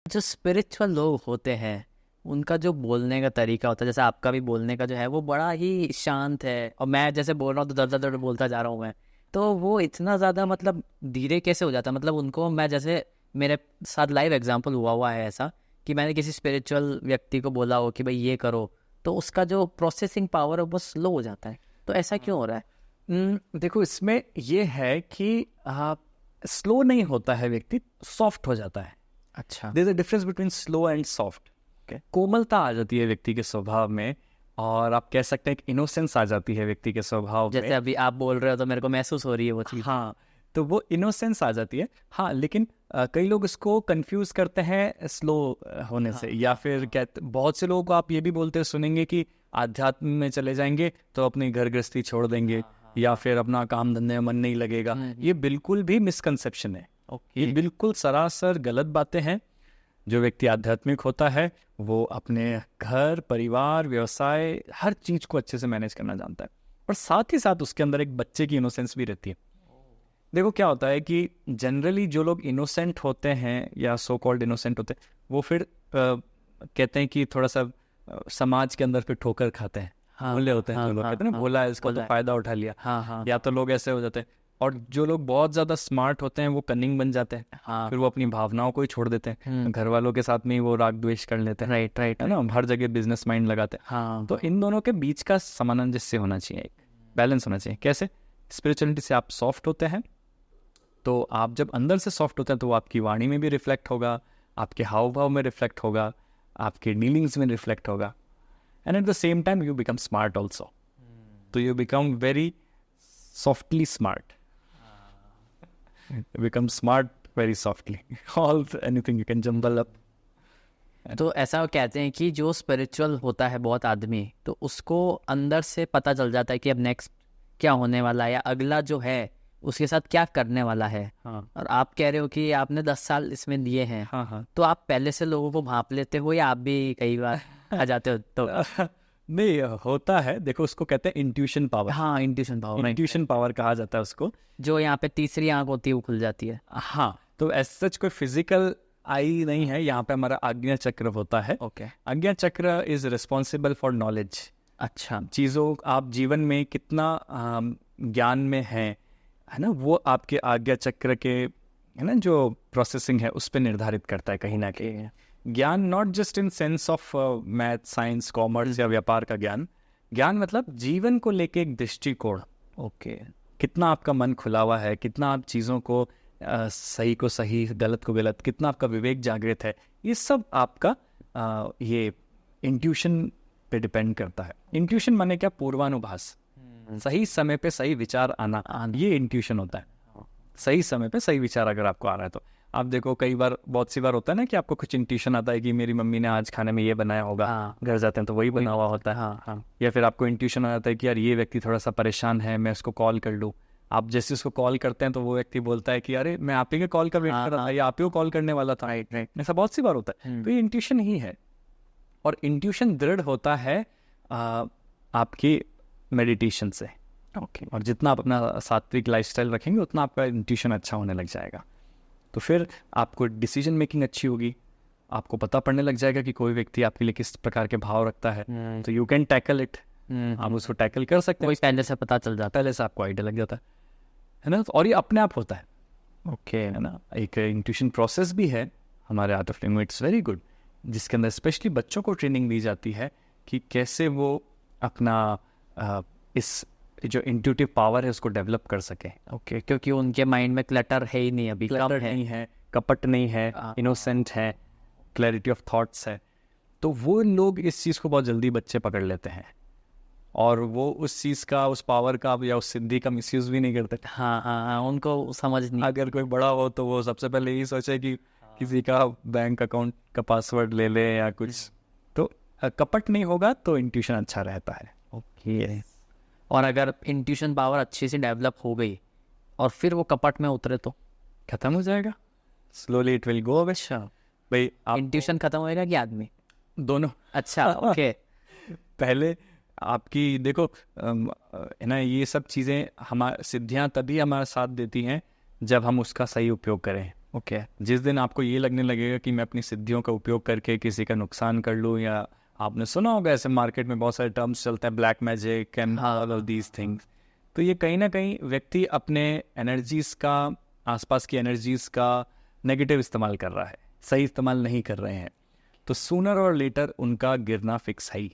जो स्पिरिचुअल लोग होते हैं उनका जो बोलने का तरीका होता है, जैसे आपका भी बोलने का जो है वो बड़ा ही शांत है, और मैं जैसे बोल रहा हूँ तो दर दर दर बोलता जा रहा हूँ मैं, तो वो इतना ज़्यादा मतलब धीरे कैसे हो जाता है? मतलब उनको मैं जैसे, मेरे साथ लाइव एग्जांपल हुआ है ऐसा कि मैंने किसी स्पिरिचुअल व्यक्ति को बोला हो कि भाई ये करो, तो उसका जो प्रोसेसिंग पावर है वो स्लो हो जाता है, तो ऐसा क्यों हो रहा है? देखो इसमें ये है कि स्लो नहीं होता है, व्यक्ति सॉफ्ट हो जाता है। अच्छा। There is a difference between slow and soft. कोमलता आ जाती है व्यक्ति के स्वभाव में, और आप कह सकते हैं कि इनोसेंस आ जाती है व्यक्ति के स्वभाव जैसे में। अभी आप बोल रहे हो तो मेरे को महसूस हो रही है वो चीज़। हाँ, तो वो इनोसेंस आ जाती है। हाँ, लेकिन कई लोग इसको कंफ्यूज करते हैं स्लो होने से, या फिर कहते, बहुत से लोगों को आप ये भी बोलते सुनेंगे कि आध्यात्म में चले जाएंगे तो अपनी घर गृहस्थी छोड़ देंगे, या फिर अपना काम धंधे में मन नहीं लगेगा। ये बिल्कुल भी मिसकंसेप्शन है। ये बिल्कुल सरासर गलत बातें हैं। जो व्यक्ति आध्यात्मिक होता है वो अपने घर, परिवार, व्यवसाय, हर चीज को अच्छे से मैनेज करना जानता है, और साथ ही साथ उसके अंदर एक बच्चे की इनोसेंस भी रहती है। देखो क्या होता है कि जनरली जो लोग इनोसेंट होते हैं या सो कॉल्ड इनोसेंट होते हैं, वो फिर कहते हैं कि थोड़ा सा समाज के अंदर फिर ठोकर खाते हैं। भोले होते हैं जो लोग, कहते हैं ना भोला है, इसका तो फायदा उठा लिया। या तो लोग ऐसे हो जाते हैं, और जो लोग बहुत ज्यादा स्मार्ट होते हैं वो कनिंग बन जाते हैं। फिर वो अपनी भावनाओं को ही छोड़ देते हैं, घर वालों के साथ में ही वो राग द्वेष कर लेते हैं। राइट राइट है ना, हर जगह बिजनेस माइंड लगाते हैं। तो इन दोनों के बीच का सामंजस्य होना चाहिए, बैलेंस होना चाहिए। कैसे? स्पिरिचुअलिटी से आप सॉफ्ट होते हैं, तो आप जब अंदर से सॉफ्ट होते हैं तो वो आपकी वाणी में भी रिफ्लेक्ट होगा, आपके हाव भाव में रिफ्लेक्ट होगा, आपके डीलिंग्स में रिफ्लेक्ट होगा, and at the same time you become smart also. तो you become very softly smart, you become smart very softly. Anything you can jumble up. तो ऐसा कहते हैं कि जो स्पिरिचुअल होता है बहुत आदमी, तो उसको अंदर से पता चल जाता है कि अब नेक्स्ट क्या होने वाला है, या अगला जो है उसके साथ क्या करने वाला है। और आप कह रहे हो कि आपने 10 साल इसमें दिए हैं। तो आप पहले से लोगों को भांप लेते हो, या आप भी कई बार आ जाते हो? तो नहीं, होता है। देखो उसको कहते हैं इंट्यूशन पावर। हाँ, इंट्यूशन पावर। इंट्यूशन पावर कहा जाता है उसको, जो यहाँ पे तीसरी आंख होती है वो खुल जाती है। हाँ, तो एज सच कोई फिजिकल आई नहीं है, यहाँ पे हमारा आज्ञा चक्र होता है। ओके। आज्ञा चक्र इज रिस्पॉन्सिबल फॉर नॉलेज। अच्छा। चीज़ों, आप जीवन में कितना ज्ञान में है ना, वो आपके आज्ञा चक्र के, है ना, जो प्रोसेसिंग है उस पर निर्धारित करता है कहीं ना कहीं। ज्ञान not just in sense of math, science, commerce या व्यापार का ज्ञान। ज्ञान मतलब जीवन को लेके एक दृष्टिकोण। ओके। कितना आपका मन खुला हुआ है, कितना आप चीज़ों को सही को सही, गलत को गलत, कितना आपका विवेक जागृत है, ये सब आपका ये इंट्यूशन पे डिपेंड करता है। इंट्यूशन माने क्या? पूर्वानुभास। सही समय पे सही विचार आना, ये इंट्यूशन होता है। सही समय पे सही विचार अगर आपको आ रहा है तो आप देखो, कई बार, बहुत सी बार होता है ना कि आपको कुछ इंट्यूशन आता है कि मेरी मम्मी ने आज खाने में ये बनाया होगा। घर जाते हैं तो वही बना हुआ होता है। या फिर आपको इंट्यूशन आ जाता है कि यार ये व्यक्ति थोड़ा सा परेशान है, मैं उसको कॉल कर लूँ। आप जैसे उसको कॉल करते हैं तो वो व्यक्ति बोलता है कि अरे मैं आप ही के कॉल का वेट कर रहा था, या आप ही को कॉल करने वाला था। ऐसा बहुत सी बार होता है। तो ये इंट्यूशन ही है, और इंट्यूशन दृढ़ होता है आपकी मेडिटेशन से। ओके। और जितना आप अपना सात्विक लाइफस्टाइल रखेंगे उतना आपका इंट्यूशन अच्छा होने लग जाएगा। तो फिर आपको डिसीजन मेकिंग अच्छी होगी, आपको पता पड़ने लग जाएगा कि कोई व्यक्ति आपके लिए किस प्रकार के भाव रखता है, तो यू कैन टैकल इट। आप उसको टैकल कर सकते हैं, पहले से पता चल जाता है, पहले से आपको आइडिया लग जाता है ना, और ये अपने आप होता है। ओके, है ना। एक इंट्यूशन प्रोसेस भी है हमारे art of living, it's very good, जिसके अंदर स्पेशली बच्चों को ट्रेनिंग दी जाती है कि कैसे वो अपना इस जो इंट्यूटिव पावर है उसको डेवलप कर सके। ओके। क्योंकि उनके माइंड में क्लटर है ही नहीं, अभी क्लटर नहीं है, कपट नहीं है, इनोसेंट है, क्लैरिटी ऑफ थॉट्स है। तो वो लोग इस चीज़ को बहुत जल्दी बच्चे पकड़ लेते हैं, और वो उस चीज़ का, उस पावर का या उस सिद्धि का मिसयूज भी नहीं करते। हाँ, उनको समझ नहीं। अगर कोई बड़ा हो तो वो सबसे पहले यही सोचे कि किसी का बैंक अकाउंट का पासवर्ड ले ले या कुछ। तो कपट नहीं होगा तो इंट्यूशन अच्छा रहता है। ओके। और अगर इंट्यूशन पावर अच्छी सी डेवलप हो गई और फिर वो कपट में उतरे तो खत्म हो जाएगा, slowly it will go away. भाई, इंट्यूशन खत्म होएगा कि आदमी? दोनों। अच्छा, ओके। पहले आपकी देखो, है ना, ये सब चीज़ें हमारे सिद्धियाँ तभी हमारा साथ देती हैं जब हम उसका सही उपयोग करें, ओके जिस दिन आपको ये लगने लगेगा कि मैं अपनी सिद्धियों का उपयोग करके किसी का नुकसान कर लूँ, या आपने सुना होगा ऐसे मार्केट में बहुत सारे टर्म्स चलते हैं, black magic and all of these things, तो ये कहीं ना कहीं व्यक्ति अपने एनर्जीज का, आसपास की एनर्जीज का नेगेटिव इस्तेमाल कर रहा है, सही इस्तेमाल नहीं कर रहे हैं। तो सूनर और लेटर उनका गिरना फिक्स है ही,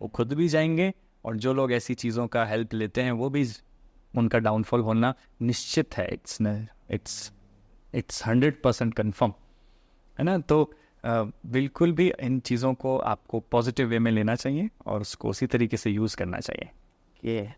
वो खुद भी जाएंगे, और जो लोग ऐसी चीज़ों का हेल्प लेते हैं वो भी, उनका डाउनफॉल होना निश्चित है। इट्स 100% कन्फर्म है ना। तो बिल्कुल भी इन चीज़ों को आपको पॉजिटिव वे में लेना चाहिए और उसको उसी तरीके से यूज़ करना चाहिए। ये